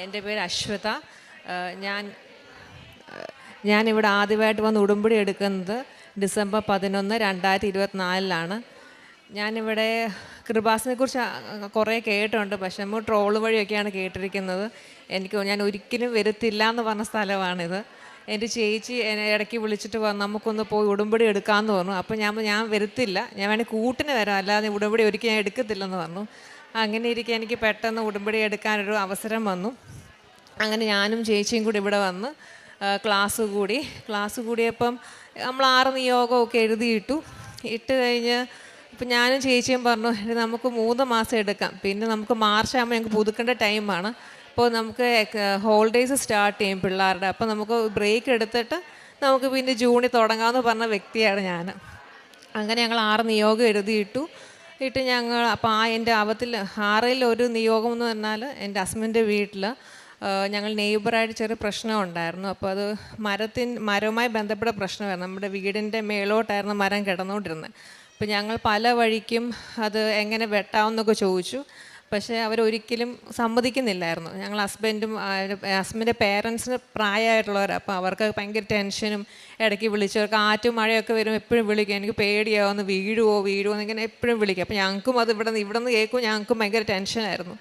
എൻ്റെ പേര് അശ്വത. ഞാൻ ഞാനിവിടെ ആദ്യമായിട്ട് വന്ന് ഉടുമ്പടി എടുക്കുന്നത് ഡിസംബർ 11, 2024 ഞാനിവിടെ കൃപാസനെക്കുറിച്ച് കുറേ കേട്ടിട്ടുണ്ട്, പക്ഷെ നമ്മൾ ട്രോള് വഴിയൊക്കെയാണ് കേട്ടിരിക്കുന്നത്. ഞാൻ ഒരിക്കലും വരത്തില്ല എന്ന് പറഞ്ഞ സ്ഥലമാണിത്. എൻ്റെ ചേച്ചി എന്നെ ഇടയ്ക്ക് വിളിച്ചിട്ട് പറഞ്ഞു നമുക്കൊന്ന് പോയി ഉടുമ്പടി എടുക്കാമെന്ന് പറഞ്ഞു. അപ്പോൾ ഞാൻ വരത്തില്ല, ഞാൻ വേണമെങ്കിൽ കൂട്ടിന് വരാം, അല്ലാതെ ഉടുമ്പടി ഒരിക്കലും ഞാൻ എടുക്കത്തില്ലെന്ന് പറഞ്ഞു. അങ്ങനെ ഇരിക്കെ എനിക്ക് പെട്ടെന്ന് ഉടുമ്പടി എടുക്കാനൊരു അവസരം വന്നു. അങ്ങനെ ഞാനും ചേച്ചിയും കൂടി ഇവിടെ വന്ന് ക്ലാസ് കൂടിയപ്പം നമ്മൾ 6 നിയോഗമൊക്കെ എഴുതിയിട്ടു. കഴിഞ്ഞ് ഇപ്പം ഞാനും ചേച്ചിയും പറഞ്ഞു നമുക്ക് 3 മാസം എടുക്കാം, പിന്നെ നമുക്ക് മാർച്ച് ആകുമ്പോൾ ഞങ്ങൾക്ക് പുതുക്കേണ്ട ടൈമാണ്. അപ്പോൾ നമുക്ക് ഹോളിഡേയ്സ് സ്റ്റാർട്ട് ചെയ്യും പിള്ളേരുടെ, അപ്പോൾ നമുക്ക് ബ്രേക്ക് എടുത്തിട്ട് നമുക്ക് പിന്നെ ജൂണിൽ തുടങ്ങാമെന്ന് പറഞ്ഞ വ്യക്തിയാണ് ഞാൻ. അങ്ങനെ ഞങ്ങൾ 6 നിയോഗം എഴുതിയിട്ടു. ഞങ്ങൾ അപ്പോൾ എൻ്റെ അവത്തിൽ 6ൽ ഒരു നിയോഗം എന്ന് പറഞ്ഞാൽ എൻ്റെ ഹസ്ബൻഡിൻ്റെ വീട്ടിൽ ഞങ്ങൾ നെയ്ബറായിട്ട് ചെറിയ പ്രശ്നം ഉണ്ടായിരുന്നു. അപ്പോൾ അത് മരവുമായി ബന്ധപ്പെട്ട പ്രശ്നമായിരുന്നു. നമ്മുടെ വീടിൻ്റെ മേലോട്ടായിരുന്നു മരം കിടന്നുകൊണ്ടിരുന്നത്. അപ്പോൾ ഞങ്ങൾ പല വഴിക്കും അത് എങ്ങനെ വെട്ടാമെന്നൊക്കെ ചോദിച്ചു, പക്ഷേ അവരൊരിക്കലും സമ്മതിക്കുന്നില്ലായിരുന്നു. ഞങ്ങൾ ഹസ്ബൻഡിൻ്റെ പേരൻസിന് പ്രായമായിട്ടുള്ളവരാണ്. അപ്പോൾ അവർക്ക് ഭയങ്കര ടെൻഷനും, ഇടയ്ക്ക് വിളിച്ചവർക്ക് കാറ്റും മഴയൊക്കെ വരുമ്പോൾ എപ്പോഴും വിളിക്കും, എനിക്ക് പേടിയാവുന്നു, വീഴുമോ എന്നിങ്ങനെ എപ്പോഴും വിളിക്കും. അപ്പോൾ ഞങ്ങൾക്കും അത് ഇവിടെ നിന്ന് കേൾക്കും, ഞങ്ങൾക്കും ഭയങ്കര ടെൻഷനായിരുന്നു.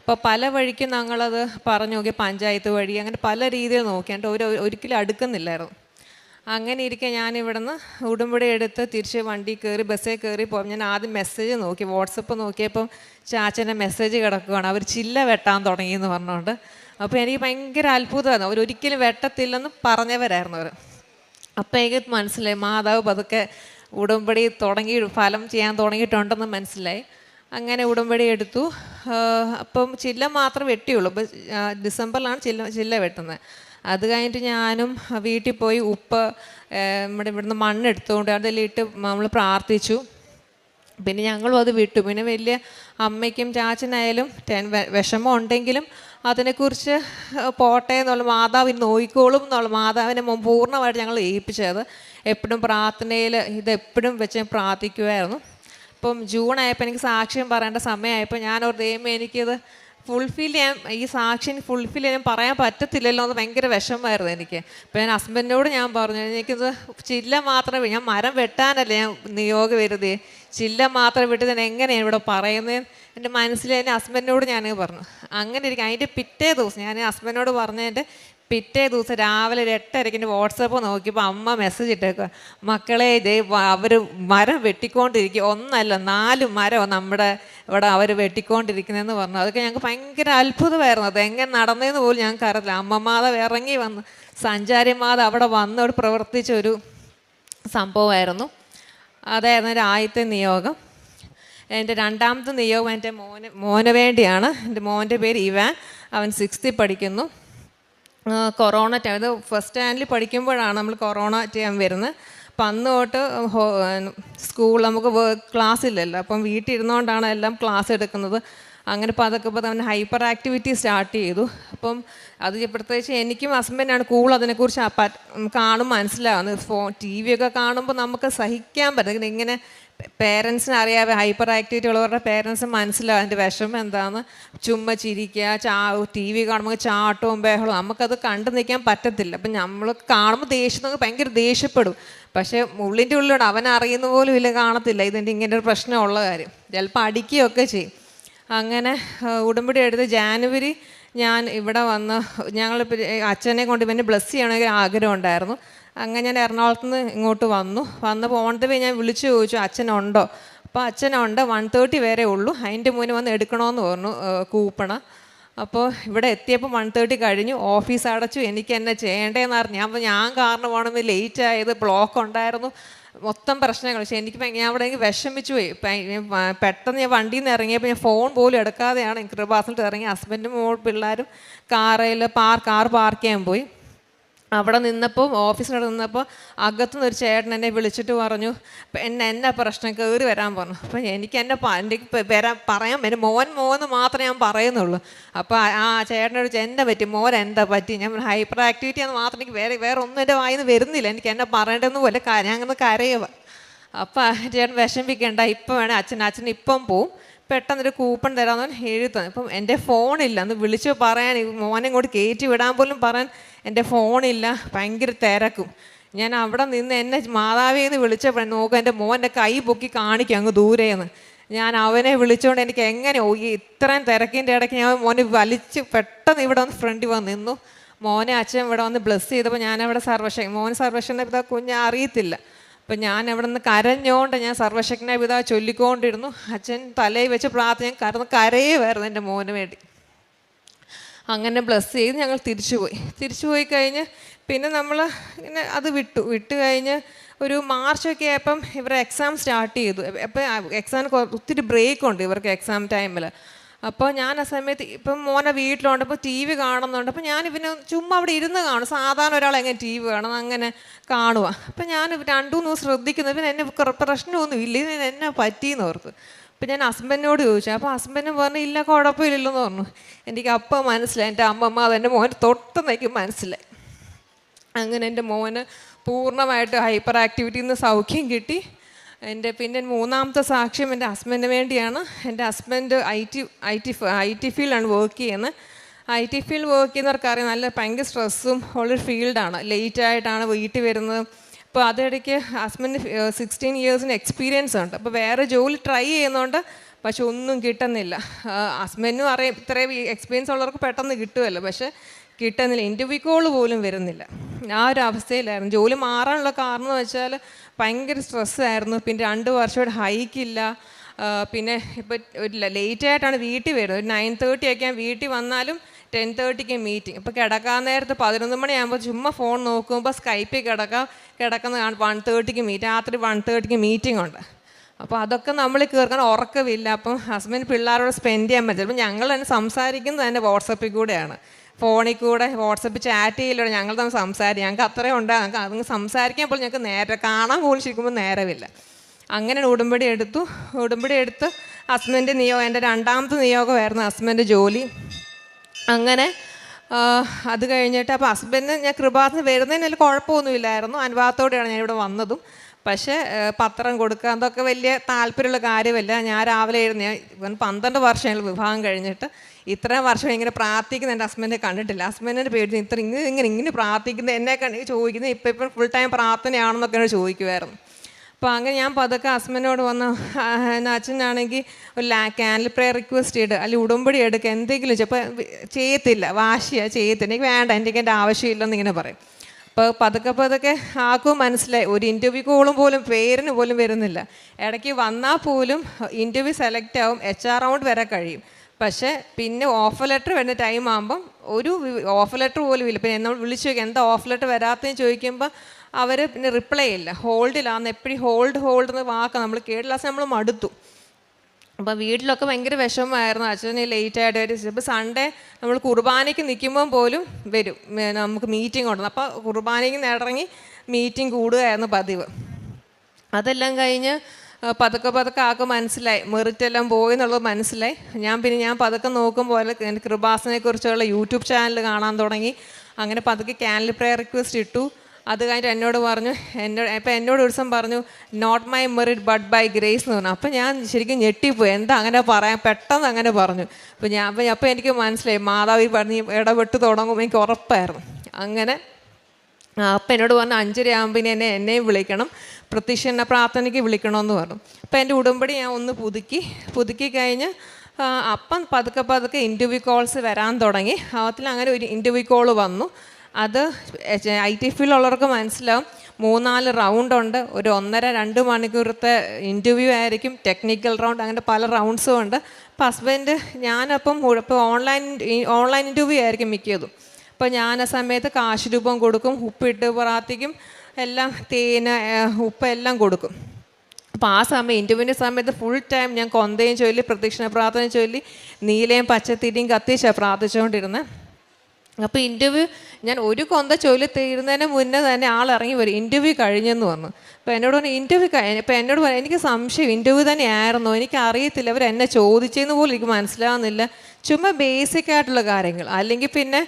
അപ്പോൾ പല വഴിക്കും ഞങ്ങളത് പറഞ്ഞു നോക്കി, പഞ്ചായത്ത് വഴി, അങ്ങനെ പല രീതിയിൽ നോക്കിയിട്ട് ഒരിക്കലും അടുക്കുന്നില്ലായിരുന്നു. അങ്ങനെ ഇരിക്കെ ഞാനിവിടുന്ന് ഉടുമ്പടി എടുത്ത് തിരിച്ച് വണ്ടി കയറി ബസ്സിൽ കയറി പോകും. ഞാൻ ആദ്യം മെസ്സേജ് നോക്കി, വാട്സപ്പ് നോക്കിയപ്പം ചാച്ചൻ്റെ മെസ്സേജ് കിടക്കുകയാണ്, അവർ ചില്ല വെട്ടാൻ തുടങ്ങിയെന്ന് പറഞ്ഞുകൊണ്ട്. അപ്പോൾ എനിക്ക് ഭയങ്കര അത്ഭുതമായിരുന്നു, അവരൊരിക്കലും വെട്ടത്തില്ലെന്ന് പറഞ്ഞവരായിരുന്നു അവർ. അപ്പോൾ എനിക്ക് മനസ്സിലായി മാതാവ് പതുക്കെ ഉടുമ്പടി ഫലം ചെയ്യാൻ തുടങ്ങിയിട്ടുണ്ടെന്ന് മനസ്സിലായി. അങ്ങനെ ഉടുമ്പടി എടുത്തു. അപ്പം ചില്ല മാത്രം വെട്ടിയുള്ളൂ. അപ്പോൾ ഡിസംബറിലാണ് ചില്ല വെട്ടുന്നത്. അത് കഴിഞ്ഞിട്ട് ഞാനും വീട്ടിൽ പോയി ഉപ്പ് ഇവിടുന്ന് മണ്ണെടുത്തുകൊണ്ട് അതിലിട്ട് നമ്മൾ പ്രാർത്ഥിച്ചു. പിന്നെ ഞങ്ങളും അത് വിട്ടു. പിന്നെ വലിയ അമ്മയ്ക്കും ചാച്ചനായാലും വിഷമം ഉണ്ടെങ്കിലും അതിനെക്കുറിച്ച് പോട്ടെ എന്നുള്ള, മാതാവ് നോയിക്കോളും എന്നുള്ള മാതാവിനെ പൂർണ്ണമായിട്ട് ഞങ്ങൾ ഏൽപ്പിച്ചത്. എപ്പോഴും പ്രാർത്ഥനയിൽ ഇതെപ്പോഴും വെച്ച് പ്രാർത്ഥിക്കുമായിരുന്നു. ഇപ്പം ജൂൺ ആയപ്പോൾ എനിക്ക് സാക്ഷ്യം പറയേണ്ട സമയമായപ്പോൾ ഞാനൊരു ദൈവമേ എനിക്കിത് ഈ സാക്ഷ്യം ഫുൾഫിൽ ചെയ്യാൻ പറയാൻ പറ്റത്തില്ലല്ലോ എന്ന് ഭയങ്കര വിഷമമായിരുന്നു എനിക്ക്. അപ്പോൾ ഞാൻ ഹസ്ബൻഡിനോട് ഞാൻ പറഞ്ഞു എനിക്കിത് ചില്ല മാത്രമേ, ഞാൻ മരം വെട്ടാനല്ല ഞാൻ നിയോഗം വരുതേ, ചില്ല മാത്രം വിട്ട് ഞാൻ എങ്ങനെയാണ് ഇവിടെ പറയുന്നത് എൻ്റെ മനസ്സിൽ എൻ്റെ ഹസ്ബൻഡിനോട് ഞാൻ പറഞ്ഞു. അങ്ങനെ ഇരിക്കും. അതിൻ്റെ പിറ്റേ ദിവസം ഞാൻ ഹസ്ബൻഡിനോട് പറഞ്ഞതിൻ്റെ പിറ്റേ ദിവസം രാവിലെ 8:30 എൻ്റെ വാട്സപ്പ് നോക്കിയപ്പോൾ അമ്മ മെസ്സേജ് ഇട്ടേക്കുക, മക്കളെ അവർ മരം വെട്ടിക്കൊണ്ടിരിക്കുക, 1 അല്ല 4 മരം നമ്മുടെ ഇവിടെ അവർ വെട്ടിക്കൊണ്ടിരിക്കുന്നതെന്ന് പറഞ്ഞു. അതൊക്കെ ഞങ്ങൾക്ക് ഭയങ്കര അത്ഭുതമായിരുന്നു. അത് എങ്ങനെ നടന്നതെന്ന് പോലും ഞങ്ങൾക്ക് അറിയില്ല. അമ്മമാത ഇറങ്ങി വന്ന് സഞ്ചാരിമാത അവിടെ വന്നോട് പ്രവർത്തിച്ചൊരു സംഭവമായിരുന്നു. അതായിരുന്നു എൻ്റെ ആദ്യത്തെ നിയോഗം. എൻ്റെ രണ്ടാമത്തെ നിയോഗം എൻ്റെ മോന് വേണ്ടിയാണ്. എൻ്റെ മോൻ്റെ പേര് ഇവാൻ, അവൻ 6th പഠിക്കുന്നു. കൊറോണ ടൈം, ഇത് ഫസ്റ്റ് സ്റ്റാൻഡിൽ പഠിക്കുമ്പോഴാണ് നമ്മൾ കൊറോണ ടൈം വരുന്നത്. അപ്പം അന്ന് തൊട്ട് സ്കൂൾ നമുക്ക് ക്ലാസ് ഇല്ലല്ലോ, അപ്പം വീട്ടിൽ ഇരുന്നുകൊണ്ടാണ് എല്ലാം ക്ലാസ് എടുക്കുന്നത്. അങ്ങനെ അതൊക്കെ അവൻ ഹൈപ്പർ ആക്ടിവിറ്റി സ്റ്റാർട്ട് ചെയ്തു. അപ്പം അത് പ്രത്യേകിച്ച് എനിക്കും ഹസ്ബൻഡാണ് കൂടുതൽ അതിനെക്കുറിച്ച് കാണുമ്പോൾ മനസ്സിലാവുന്നത്. TV ഒക്കെ കാണുമ്പോൾ നമുക്ക് സഹിക്കാൻ പറ്റും. ഇങ്ങനെ പേരൻസിന് അറിയാതെ ഹൈപ്പർ ആക്ടിവിറ്റി ഉള്ളവരുടെ പേരൻസ് മനസ്സിലാവും അതിൻ്റെ വിഷമം എന്താണെന്ന്. ചുമ്മാ ചിരിക്കുക, TV കാണുമ്പോൾ ചാട്ടവും ബഹളവും, നമുക്കത് കണ്ടു നിൽക്കാൻ പറ്റത്തില്ല. അപ്പം നമ്മൾ കാണുമ്പോൾ നമുക്ക് ഭയങ്കര ദേഷ്യപ്പെടും. പക്ഷേ ഉള്ളിൻ്റെ ഉള്ളിലൂടെ അവൻ അറിയുന്ന പോലും ഇല്ല, കാണത്തില്ല ഇതിൻ്റെ ഇങ്ങനെ ഒരു പ്രശ്നമുള്ള കാര്യം. ചിലപ്പോൾ അടിക്കുകയൊക്കെ ചെയ്യും. അങ്ങനെ ഉടമ്പടി എടുത്ത് ജാനുവരി ഞാൻ ഇവിടെ വന്ന് അച്ഛനെ കൊണ്ട് ഇവനെ ബ്ലെസ് ചെയ്യണമെങ്കിൽ ആഗ്രഹം ഉണ്ടായിരുന്നു. അങ്ങനെ ഞാൻ എറണാകുളത്ത് നിന്ന് ഇങ്ങോട്ട് വന്നപ്പോൾ ഓണത്തെ ഞാൻ വിളിച്ചു ചോദിച്ചു അച്ഛനുണ്ടോ. അപ്പോൾ അച്ഛനുണ്ട്, 1:30 വരെ ഉള്ളൂ, അതിൻ്റെ മുന്നേ വന്ന് എടുക്കണമെന്ന് പറഞ്ഞു കൂപ്പണ്. അപ്പോൾ ഇവിടെ എത്തിയപ്പോൾ 1:30 കഴിഞ്ഞു, ഓഫീസ് അടച്ചു. എനിക്ക് എന്നെ ചെയ്യേണ്ടതെന്ന് പറഞ്ഞു. അപ്പോൾ ഞാൻ കാരണമാണ് ലേറ്റ് ആയത്, ബ്ലോക്ക് ഉണ്ടായിരുന്നു, മൊത്തം പ്രശ്നങ്ങൾ. പക്ഷേ ഞാൻ അവിടെ വിഷമിച്ചു പോയി. പെട്ടെന്ന് ഞാൻ വണ്ടിയിൽ നിന്ന് ഇറങ്ങിയപ്പോൾ ഞാൻ ഫോൺ പോലും എടുക്കാതെയാണ് കൃപാസനത്തിൽ ഇറങ്ങി. ഹസ്ബൻഡും പിള്ളേരും കാർ പാർക്ക് ചെയ്യാൻ പോയി. അവിടെ നിന്നപ്പോൾ ഓഫീസിനോട് നിന്നപ്പോൾ അകത്തുനിന്ന് ഒരു ചേട്ടൻ എന്നെ വിളിച്ചിട്ട് പറഞ്ഞു എന്നാ പ്രശ്നം, കയറി വരാൻ പറഞ്ഞു. അപ്പം എൻ്റെ പറയാൻ എൻ്റെ മോൻ മാത്രമേ ഞാൻ പറയുന്നുള്ളൂ. അപ്പോൾ ആ ചേട്ടനോട് എന്താ പറ്റി, മോൻ എന്താ പറ്റി, ഞാൻ ഹൈപ്പർ ആക്ടിവിറ്റി എന്ന് മാത്രം, എനിക്ക് വേറെ ഒന്നും എൻ്റെ വായിന്ന് വരുന്നില്ല, എനിക്ക് എന്നെ പറയേണ്ടതെന്ന് പോലെ ഞാൻ അങ്ങനെ കരയുക. അപ്പം ചേട്ടൻ വിഷമിക്കേണ്ട, ഇപ്പം വേണേൽ അച്ഛൻ ഇപ്പം പോവും, പെട്ടെന്നൊരു കൂപ്പൺ തരാമെന്ന് എഴുതി തന്നു. ഇപ്പം എൻ്റെ ഫോണില്ല, അന്ന് വിളിച്ച് പറയാൻ മോനെ ഇങ്ങോട്ട് കയറ്റി വിടാൻ പോലും പറയാൻ എൻ്റെ ഫോണില്ല, ഭയങ്കര തിരക്കും. ഞാൻ അവിടെ നിന്ന് എന്നെ മാതാവിന്ന് വിളിച്ചപ്പോൾ നോക്കുക, എൻ്റെ മോൻ്റെ കൈ പൊക്കി കാണിക്കും അങ്ങ് ദൂരേന്ന്. ഞാൻ അവനെ വിളിച്ചുകൊണ്ട് എനിക്ക് എങ്ങനെ ഇത്രയും തിരക്കിൻ്റെ ഇടയ്ക്ക് ഞാൻ മോനെ വലിച്ച് പെട്ടെന്ന് ഇവിടെ വന്ന് ഫ്രണ്ടിൽ വന്ന് നിന്നു. മോനെ അച്ഛൻ ഇവിടെ വന്ന് ബ്ലെസ് ചെയ്തപ്പോൾ ഞാനവിടെ മോൻ സർവശക്തനായ പിതാ കുഞ്ഞ് അറിയത്തില്ല. അപ്പം ഞാൻ അവിടെ നിന്ന് കരഞ്ഞുകൊണ്ട് ഞാൻ സർവശക്തനായ പിതാ ചൊല്ലിക്കൊണ്ടിരുന്നു. അച്ഛൻ തലയിൽ വെച്ച് പ്രാർത്ഥന കരയുമായിരുന്നു എൻ്റെ മോന് വേണ്ടി. അങ്ങനെ ബ്ലെസ് ചെയ്ത് ഞങ്ങൾ തിരിച്ചുപോയി കഴിഞ്ഞ് പിന്നെ നമ്മൾ ഇങ്ങനെ അത് വിട്ട് കഴിഞ്ഞ് ഒരു മാർച്ചൊക്കെ ആയപ്പം ഇവരുടെ എക്സാം സ്റ്റാർട്ട് ചെയ്തു. അപ്പോൾ എക്സാമിന് ഒത്തിരി ബ്രേക്ക് ഉണ്ട് ഇവർക്ക് എക്സാം ടൈമിൽ. അപ്പോൾ ഞാൻ ആ സമയത്ത് ഇപ്പം മോനെ വീട്ടിലുണ്ട്, അപ്പോൾ ടി വി കാണുന്നുണ്ട്. അപ്പോൾ ഞാൻ ഇവന് ചുമ്മാ അവിടെ ഇരുന്ന് കാണും, സാധാരണ ഒരാൾ എങ്ങനെ ടി വി കാണും അങ്ങനെ കാണുക. അപ്പം ഞാൻ 2-3 ദിവസം ശ്രദ്ധിക്കുന്നു, പിന്നെ എന്നെ പ്രശ്നമൊന്നും ഇല്ല, ഇതിന് എന്നാ പറ്റിയെന്ന് ഓർത്ത്. അപ്പം ഞാൻ ഹസ്ബൻഡിനോട് ചോദിച്ചു. അപ്പോൾ ഹസ്ബൻഡും പറഞ്ഞു ഇല്ല കുഴപ്പമില്ലല്ലോ പറഞ്ഞു. എനിക്ക് അപ്പം മനസ്സിലായി എൻ്റെ അമ്മമ്മ അതെൻ്റെ മോന് തൊട്ടെന്നേക്കും മനസ്സിലായി. അങ്ങനെ എൻ്റെ മോന് പൂർണ്ണമായിട്ട് ഹൈപ്പർ ആക്ടിവിറ്റിയിൽ നിന്ന് സൗഖ്യം കിട്ടി. പിന്നെ 3ാമത്തെ സാക്ഷ്യം എൻ്റെ ഹസ്ബൻഡിന് വേണ്ടിയാണ്. എൻ്റെ ഹസ്ബൻഡ് ഐ ടി ഫീൽഡാണ് വർക്ക് ചെയ്യുന്നത്. ഐ ടി ഫീൽഡ് വർക്ക് ചെയ്യുന്നവർക്കറിയാം നല്ല ഭയങ്കര സ്ട്രെസ്സും ഉള്ളൊരു ഫീൽഡാണ്. ലേറ്റായിട്ടാണ് വീട്ടിൽ വരുന്നത്. അപ്പോൾ അതിടയ്ക്ക് ഹസ്ബൻഡിന് 16 ഇയേഴ്സിന് എക്സ്പീരിയൻസ് ഉണ്ട്. അപ്പോൾ വേറെ ജോലി ട്രൈ ചെയ്യുന്നതുകൊണ്ട് പക്ഷെ ഒന്നും കിട്ടുന്നില്ല. ഹസ്ബൻഡിനും അറിയാം ഇത്രയും എക്സ്പീരിയൻസ് ഉള്ളവർക്ക് പെട്ടെന്ന് കിട്ടുമല്ലോ, പക്ഷേ കിട്ടുന്നില്ല. ഇൻ്റർവ്യൂ കോൾ പോലും വരുന്നില്ല. ആ ഒരു അവസ്ഥയിലായിരുന്നു. ജോലി മാറാനുള്ള കാരണം എന്ന് വെച്ചാൽ ഭയങ്കര സ്ട്രെസ്സായിരുന്നു. പിന്നെ 2 വർഷമായിട്ട് ഹൈക്കില്ല. പിന്നെ ഇപ്പോൾ ലേറ്റായിട്ടാണ് വീട്ടിൽ വരുന്നത്. ഒരു 9:30 ഒക്കെ ഞാൻ വീട്ടിൽ വന്നാലും 10:30ക്ക് മീറ്റിംഗ്. ഇപ്പോൾ കിടക്കാൻ നേരത്ത് 11 മണിയാകുമ്പോൾ ചുമ്മാ ഫോൺ നോക്കുമ്പോൾ സ്കൈപ്പിൽ കിടക്കുന്ന 1:30ക്ക് രാത്രി 1:30ക്ക് മീറ്റിംഗ് ഉണ്ട്. അപ്പോൾ അതൊക്കെ നമ്മൾ കേൾക്കാൻ ഉറക്കമില്ല. അപ്പം ഹസ്ബൻഡ് പിള്ളേരോട് സ്പെൻഡ് ചെയ്യാൻ പറ്റില്ല. അപ്പം ഞങ്ങൾ തന്നെ സംസാരിക്കുന്നത് തന്നെ വാട്സപ്പിൽ കൂടെയാണ്, ഫോണിൽ കൂടെ വാട്സപ്പിൽ ചാറ്റ് ചെയ്യലൂടെ ഞങ്ങൾ തമ്മിൽ സംസാരിക്കും. ഞങ്ങൾക്ക് അത്രയും ഉണ്ട്, ഞങ്ങൾക്ക് അതങ്ങ് സംസാരിക്കാൻ പോലും ഞങ്ങൾക്ക് നേരെ കാണാൻ പോലും ശരിക്കുമ്പോൾ നേരമില്ല. അങ്ങനെ ഉടമ്പടി എടുത്ത് ഹസ്ബൻഡ് എൻ്റെ 2ാമത്തെ നിയോഗമായിരുന്നു ഹസ്ബൻഡ് ജോലി. അങ്ങനെ അത് കഴിഞ്ഞിട്ട് അപ്പോൾ ഹസ്ബൻഡ് ഞാൻ കൃപാസനം വരുന്നതിന് കുഴപ്പമൊന്നുമില്ലായിരുന്നു, അനുഭവത്തോടെയാണ് ഞാനിവിടെ വന്നതും. പക്ഷേ പത്രം കൊടുക്കുക അതൊക്കെ വലിയ താല്പര്യമുള്ള കാര്യമല്ല. ഞാൻ രാവിലെ 12 വർഷം വിവാഹം കഴിഞ്ഞിട്ട് ഇത്രയും വർഷം ഇങ്ങനെ പ്രാർത്ഥിക്കുന്ന എൻ്റെ ഹസ്ബൻഡിനെ കണ്ടിട്ടില്ല. ഹസ്ബൻഡിൻ്റെ പേടി ഇങ്ങനെ പ്രാർത്ഥിക്കുന്നത് എന്നെ ചോദിക്കുന്നത് ഇപ്പം ഫുൾ ടൈം പ്രാർത്ഥനയാണെന്നൊക്കെ ചോദിക്കുമായിരുന്നു. അപ്പോൾ അങ്ങനെ ഞാൻ പതുക്കെ ഹസ്ബൻഡിനോട് വന്ന് അച്ഛനാണെങ്കിൽ ഒരു ക്യാൻഡിൽ പ്രെയർ റിക്വസ്റ്റ് ചെയ്ത് അല്ലെങ്കിൽ ഉടമ്പടി എടുക്കുക എന്തെങ്കിലും അപ്പോൾ ചെയ്യത്തില്ല, വാശിയാണ് ചെയ്യത്തില്ല, എനിക്ക് വേണ്ട, എൻ്റെ ആവശ്യമില്ലെന്ന് ഇങ്ങനെ പറയും. അപ്പോൾ പതുക്കെ ആർക്കും മനസ്സിലായി ഒരു ഇൻ്റർവ്യൂ കോളും പോലും പേരിന് പോലും വരുന്നില്ല. ഇടയ്ക്ക് വന്നാൽ പോലും ഇൻ്റർവ്യൂ സെലക്ട് ആവും, HR റൗണ്ട് വരെ കഴിയും. പക്ഷേ പിന്നെ ഓഫർ ലെറ്റർ വരുന്ന ടൈം ആകുമ്പം ഒരു ഓഫർ ലെറ്റർ പോലും ഇല്ല. പിന്നെ നമ്മൾ വിളിച്ചു ചോദിക്കുക എന്താ ഓഫർ ലെറ്റർ വരാത്തതെന്ന് ചോദിക്കുമ്പോൾ അവർ പിന്നെ റിപ്ലൈ ഇല്ല, ഹോൾഡിലാന്ന് എപ്പോഴും ഹോൾഡ് എന്ന വാക്ക് നമ്മൾ കേട്ടില്ല. നമ്മൾ മടുത്തു. അപ്പോൾ വീട്ടിലൊക്കെ ഭയങ്കര വിഷമമായിരുന്നു. അച്ഛന് ലേറ്റായിട്ട് വരും. ഇപ്പോൾ സൺഡേ നമ്മൾ കുർബാനയ്ക്ക് നിൽക്കുമ്പം പോലും വരും, നമുക്ക് മീറ്റിംഗ് ഉണ്ട്. അപ്പോൾ കുർബാനയ്ക്ക് ഇറങ്ങി മീറ്റിംഗ് കൂടുകയായിരുന്നു പതിവ്. അതെല്ലാം കഴിഞ്ഞ് പതുക്കെ ആൾക്ക് മനസ്സിലായി മെറിറ്റെല്ലാം പോയി എന്നുള്ളത് മനസ്സിലായി. ഞാൻ പതുക്കെ നോക്കുമ്പോൾ എൻ്റെ കൃപാസനെക്കുറിച്ചുള്ള യൂട്യൂബ് ചാനൽ കാണാൻ തുടങ്ങി. അങ്ങനെ പതുക്കെ ക്യാൻഡിൽ പ്രെയർ റിക്വസ്റ്റ് ഇട്ടു. അത് കഴിഞ്ഞിട്ട് എന്നോട് ഒരു ദിവസം പറഞ്ഞു not my merit but by grace എന്ന് പറഞ്ഞു. അപ്പം ഞാൻ ശരിക്കും ഞെട്ടിപ്പോയി, എന്താ അങ്ങനെ പറയാൻ പെട്ടെന്ന് അങ്ങനെ പറഞ്ഞു. അപ്പോൾ എനിക്ക് മനസ്സിലായി മാതാവ് പറഞ്ഞ് ഇടപെട്ട് തുടങ്ങും, എനിക്ക് ഉറപ്പായിരുന്നു. അങ്ങനെ അപ്പം എന്നോട് പറഞ്ഞു 5:30 ആകുമ്പോൾ എന്നെയും വിളിക്കണം, പ്രത്യക്ഷ പ്രാർത്ഥനയ്ക്ക് വിളിക്കണമെന്ന് പറഞ്ഞു. അപ്പം എൻ്റെ ഉടമ്പടി ഞാൻ ഒന്ന് പുതുക്കി കഴിഞ്ഞ് അപ്പം പതുക്കെ ഇൻ്റർവ്യൂ കോൾസ് വരാൻ തുടങ്ങി. അങ്ങനെ ഒരു ഇൻ്റർവ്യൂ കോൾ വന്നു. അത് IT ഫീൽഡിലുള്ളവർക്ക് മനസ്സിലാവും, 3-4 റൗണ്ടുണ്ട്. ഒരു 1.5-2 മണിക്കൂറത്തെ ഇൻ്റർവ്യൂ ആയിരിക്കും, ടെക്നിക്കൽ റൗണ്ട്, അങ്ങനെ പല റൗണ്ട്സും ഉണ്ട്. അപ്പം ഹസ്ബൻഡ് ഞാനപ്പം ഓൺലൈൻ ഇൻ്റർവ്യൂ ആയിരിക്കും മിക്കതും. അപ്പോൾ ഞാൻ ആ സമയത്ത് കാശ് രൂപം കൊടുക്കും, ഉപ്പിട്ട് പ്രാർത്ഥിക്കും, എല്ലാം തേന് ഉപ്പ് എല്ലാം കൊടുക്കും. അപ്പോൾ ആ ഇൻ്റർവ്യൂവിൻ്റെ സമയത്ത് ഫുൾ ടൈം ഞാൻ കൊന്തയും ചൊല്ലി പ്രദക്ഷിണ പ്രാർത്ഥന ചൊല്ലി നീലയും പച്ചത്തിരിയും കത്തിച്ചാണ് പ്രാർത്ഥിച്ചുകൊണ്ടിരുന്നത്. അപ്പോൾ ഇൻ്റർവ്യൂ ഞാൻ ഒരു കൊന്ത ചൊല്ലി തീരുന്നതിന് മുന്നേ തന്നെ ആളിറങ്ങി വരും, ഇൻ്റർവ്യൂ കഴിഞ്ഞെന്ന് പറഞ്ഞു. അപ്പോൾ എന്നോട് പറഞ്ഞു ഇൻ്റർവ്യൂ കഴിഞ്ഞു. അപ്പോൾ എന്നോട് പറഞ്ഞു എനിക്ക് സംശയം ഇൻ്റർവ്യൂ തന്നെയായിരുന്നോ, എനിക്കറിയത്തില്ല, അവർ എന്നെ ചോദിച്ചതെന്ന് പോലും എനിക്ക് മനസ്സിലാവുന്നില്ല, ചുമ്മാ ബേസിക് ആയിട്ടുള്ള കാര്യങ്ങൾ. അല്ലെങ്കിൽ പിന്നെ